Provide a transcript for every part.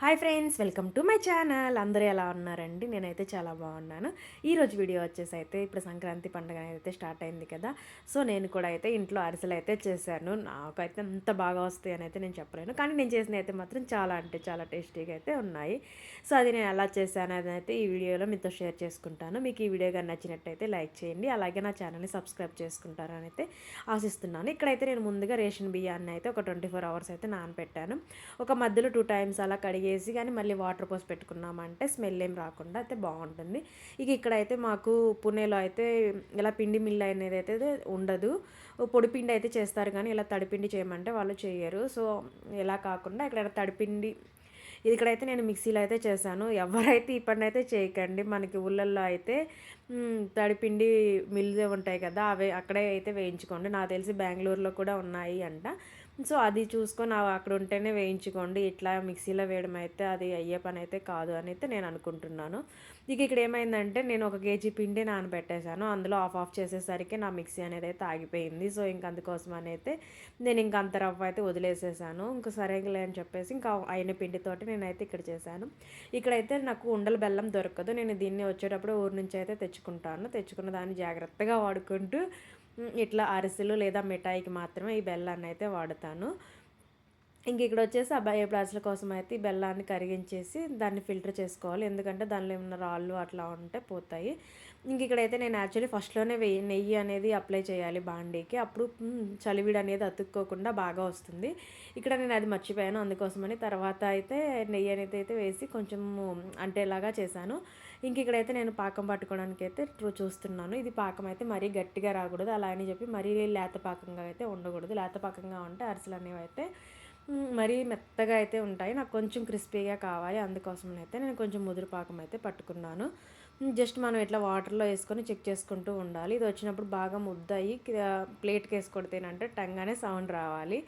Hi friends, welcome to my channel. అందరూ ఎలా ఉన్నారండి? నేనైతే చాలా బాగున్నాను. ఈరోజు వీడియో వచ్చేసి అయితే ఇప్పుడు సంక్రాంతి పండుగ అయితే స్టార్ట్ అయింది కదా. సో నేను కూడా అయితే ఇంట్లో అరిసెలు అయితే చేశాను. నాకైతే అంత బాగా వస్తాయి అని అయితే నేను చెప్పలేను, కానీ నేను చేసినవి అయితే మాత్రం చాలా అంటే చాలా టేస్టీగా అయితే ఉన్నాయి. సో అది నేను ఎలా చేశాను అని అయితే ఈ వీడియోలో మీతో షేర్ చేసుకుంటాను. మీకు ఈ వీడియో కానీ నచ్చినట్టయితే లైక్ చేయండి, అలాగే నా ఛానల్ని సబ్స్క్రైబ్ చేసుకుంటారని అయితే ఆశిస్తున్నాను. ఇక్కడైతే నేను ముందుగా రేషన్ బియ్యాన్ని అయితే ఒక 24 hours అయితే నానబెట్టాను. ఒక మధ్యలో 2 times అలా కడిగేసి కానీ మళ్ళీ వాటర్ పోసి పెట్టుకున్నామంటే స్మెల్ ఏం రాకుండా అయితే బాగుంటుంది. ఇక ఇక్కడైతే మాకు పుణేలో అయితే ఇలా పిండి మిల్ అనేది అయితే ఉండదు. పొడి పిండి అయితే చేస్తారు, కానీ ఇలా తడిపిండి చేయమంటే వాళ్ళు చేయరు. సో ఇలా కాకుండా ఇక్కడ తడిపిండి ఇక్కడైతే నేను మిక్సీలో అయితే చేశాను. ఎవరైతే ఈ పని అయితే చేయకండి. మనకి ఊళ్ళల్లో అయితే తడిపిండి మిల్లు ఉంటాయి కదా, అవి అక్కడే అయితే వేయించుకోండి. నాకు తెలిసి బెంగళూరులో కూడా ఉన్నాయి అంట. సో అది చూసుకొని అక్కడ ఉంటేనే వేయించుకోండి. ఇట్లా మిక్సీలో వేయడం అయితే అది అయ్యే పని అయితే కాదు అని అయితే నేను అనుకుంటున్నాను. ఇక ఇక్కడ ఏమైందంటే నేను 1 kg పిండి నానబెట్టేశాను. అందులో ఆఫ్ చేసేసరికి నా మిక్సీ అనేది అయితే ఆగిపోయింది. సో ఇంక అందుకోసం అని అయితే నేను ఇంక అంత రవ్వ అయితే వదిలేసేసాను. ఇంకా సరేలే అని చెప్పేసి ఇంకా అయిన పిండితోటి నేనైతే ఇక్కడ చేశాను. ఇక్కడైతే నాకు ఉండల బెల్లం దొరకదు. నేను దీన్ని వచ్చేటప్పుడు ఊరి నుంచి అయితే తెచ్చుకుంటాను. తెచ్చుకున్న దాన్ని జాగ్రత్తగా వాడుకుంటూ ఇట్లా అరిసెలు లేదా మిఠాయికి మాత్రమే ఈ బెల్లాన్ని అయితే వాడతాను. ఇంక ఇక్కడ వచ్చేసి ఆ బయోప్లాస్ల కోసం అయితే ఈ బెల్లాన్ని కరిగించేసి దాన్ని ఫిల్టర్ చేసుకోవాలి. ఎందుకంటే దానిలో ఏమన్నా రాళ్ళు అట్లా ఉంటే పోతాయి. ఇంక ఇక్కడైతే నేను యాక్చువల్లీ ఫస్ట్లోనే నెయ్యి అనేది అప్లై చేయాలి బాండీకి. అప్పుడు చలివిడి అనేది అతుక్కోకుండా బాగా వస్తుంది. ఇక్కడ నేను అది మర్చిపోయాను. అందుకోసమని తర్వాత అయితే నెయ్యి అనేది అయితే వేసి కొంచెం అంటేలాగా చేశాను. ఇంక ఇక్కడైతే నేను పాకం పట్టుకోవడానికి అయితే చూస్తున్నాను. ఇది పాకం అయితే మరీ గట్టిగా రాకూడదు, అలా అని చెప్పి మరీ లేత పాకంగా అయితే ఉండకూడదు. లేత పాకంగా ఉంటే అరిసెలు అనేవి అయితే మరీ మెత్తగా అయితే ఉంటాయి. నాకు కొంచెం క్రిస్పీగా కావాలి. అందుకోసమైతే నేను కొంచెం ముదురు పాకం అయితే పట్టుకున్నాను. జస్ట్ మనం ఇట్లా వాటర్లో వేసుకొని చెక్ చేసుకుంటూ ఉండాలి. ఇది వచ్చినప్పుడు బాగా ముద్దయి ప్లేట్కి వేసి కొడితేనంటే టంగ్ అనే సౌండ్ రావాలి.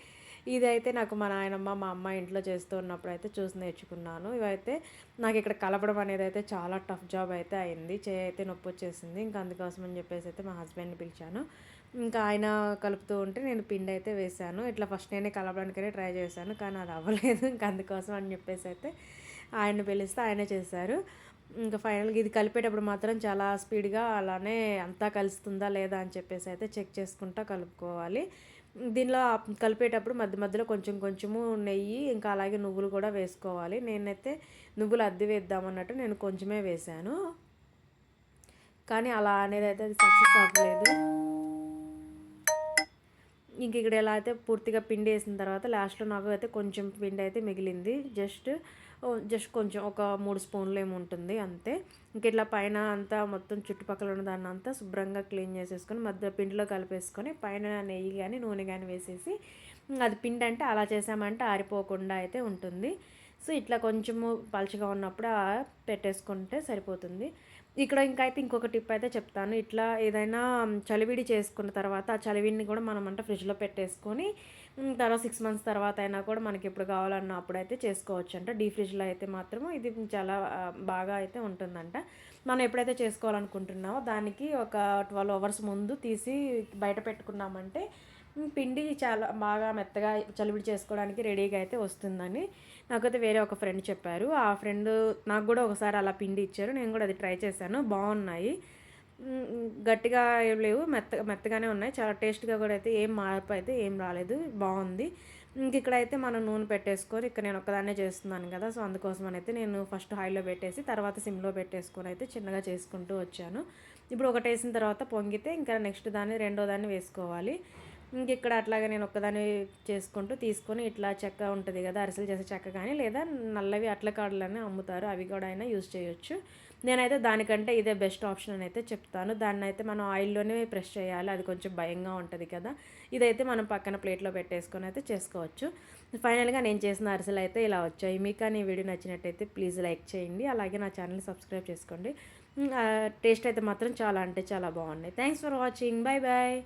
ఇదైతే నాకు మా నాయనమ్మ మా అమ్మ ఇంట్లో చేస్తూ ఉన్నప్పుడు అయితే చూసి నేర్చుకున్నాను. ఇవైతే నాకు ఇక్కడ కలపడం అనేది అయితే చాలా టఫ్ జాబ్ అయితే అయింది. చేయి అయితే నొప్పి వచ్చేసింది. ఇంకా అందుకోసం అని చెప్పేసి అయితే మా హస్బెండ్ని పిలిచాను. ఇంకా ఆయన కలుపుతూ ఉంటే నేను పిండి అయితే వేశాను. ఇట్లా ఫస్ట్ నేనే కలపడానికైతే ట్రై చేశాను, కానీ అది అవ్వలేదు. ఇంకా అందుకోసం అని చెప్పేసి అయితే ఆయన పిలిస్తే ఆయనే చేశారు. ఇంకా ఫైనల్గా ఇది కలిపేటప్పుడు మాత్రం చాలా స్పీడ్గా అలానే అంతా కలుస్తుందా లేదా అని చెప్పేసి అయితే చెక్ చేసుకుంటా కలుపుకోవాలి. దీనిలో కలిపేటప్పుడు మధ్య మధ్యలో కొంచెం కొంచెము నెయ్యి ఇంకా అలాగే నువ్వులు కూడా వేసుకోవాలి. నేనైతే నువ్వులు అద్దె వేద్దామన్నట్టు నేను కొంచెమే వేశాను, కానీ అలా అనేది అయితే అది సక్సెస్ అవ్వలేదు. ఇంక ఇక్కడ ఎలా అయితే పూర్తిగా పిండి వేసిన తర్వాత లాస్ట్లో నాకు అయితే కొంచెం పిండి అయితే మిగిలింది. జస్ట్ కొంచెం ఒక 3 స్పూన్లు ఏమి ఉంటుంది అంతే. ఇంక ఇట్లా పైన అంతా మొత్తం చుట్టుపక్కల ఉన్న దాన్ని అంతా శుభ్రంగా క్లీన్ చేసేసుకొని మధ్య పిండిలో కలిపేసుకొని పైన నెయ్యి కానీ నూనె కానీ వేసేసి అది పిండి అంటే అలా చేసామంటే ఆరిపోకుండా అయితే ఉంటుంది. సో ఇట్లా కొంచెము పలుచగా ఉన్నప్పుడు పెట్టేసుకుంటే సరిపోతుంది. ఇక్కడ ఇంకా అయితే ఇంకొక టిప్ అయితే చెప్తాను. ఇట్లా ఏదైనా చలివిడి చేసుకున్న తర్వాత ఆ చలివిడిని కూడా మనం అంటే ఫ్రిడ్జ్లో పెట్టేసుకొని తర్వాత 6 months తర్వాత అయినా కూడా మనకి ఎప్పుడు కావాలన్నా అప్పుడైతే చేసుకోవచ్చు అంట. డీ ఫ్రిడ్జ్లో అయితే మాత్రం ఇది చాలా బాగా అయితే ఉంటుందంట. మనం ఎప్పుడైతే చేసుకోవాలనుకుంటున్నామో దానికి ఒక 12 hours ముందు తీసి బయట పెట్టుకున్నామంటే పిండి చాలా బాగా మెత్తగా చలివిడి చేసుకోవడానికి రెడీగా అయితే వస్తుందని నాకైతే వేరే ఒక ఫ్రెండ్ చెప్పారు. ఆ ఫ్రెండ్ నాకు కూడా ఒకసారి అలా పిండి ఇచ్చారు. నేను కూడా అది ట్రై చేశాను, బాగున్నాయి. గట్టిగా ఏం లేవు, మెత్తగానే ఉన్నాయి. చాలా టేస్ట్గా కూడా అయితే ఏం మార్పు అయితే ఏం రాలేదు, బాగుంది. ఇంక ఇక్కడైతే మనం నూనె పెట్టేసుకొని ఇక్కడ నేను ఒక్కదాన్నే చేస్తున్నాను కదా, సో అందుకోసం అయితే నేను ఫస్ట్ హైలో పెట్టేసి తర్వాత సిమ్లో పెట్టేసుకొని అయితే చిన్నగా చేసుకుంటూ వచ్చాను. ఇప్పుడు ఒకటి వేసిన తర్వాత పొంగితే ఇంకా నెక్స్ట్ రెండో దాన్ని వేసుకోవాలి. ఇంక ఇక్కడ అట్లాగే నేను ఒక్కదాన్ని చేసుకుంటూ తీసుకొని ఇట్లా చెక్క ఉంటుంది కదా, అరిసెలు చేసే చెక్క కానీ లేదా నల్లవి అట్ల కాడలని అమ్ముతారు, అవి కూడా అయినా యూజ్ చేయొచ్చు. నేనైతే దానికంటే ఇదే బెస్ట్ ఆప్షన్ అని అయితే చెప్తాను. దాన్ని అయితే మనం ఆయిల్లోనే ప్రెస్ చేయాలి, అది కొంచెం భయంగా ఉంటుంది కదా. ఇదైతే మనం పక్కన ప్లేట్లో పెట్టేసుకొని అయితే చేసుకోవచ్చు. ఫైనల్గా నేను చేసిన అరిసెలు అయితే ఇలా వచ్చాయి. మీకు కానీ ఈ వీడియో నచ్చినట్టయితే ప్లీజ్ లైక్ చేయండి, అలాగే నా ఛానల్ని సబ్స్క్రైబ్ చేసుకోండి. టేస్ట్ అయితే మాత్రం చాలా అంటే చాలా బాగున్నాయి. Thanks for watching. Bye bye.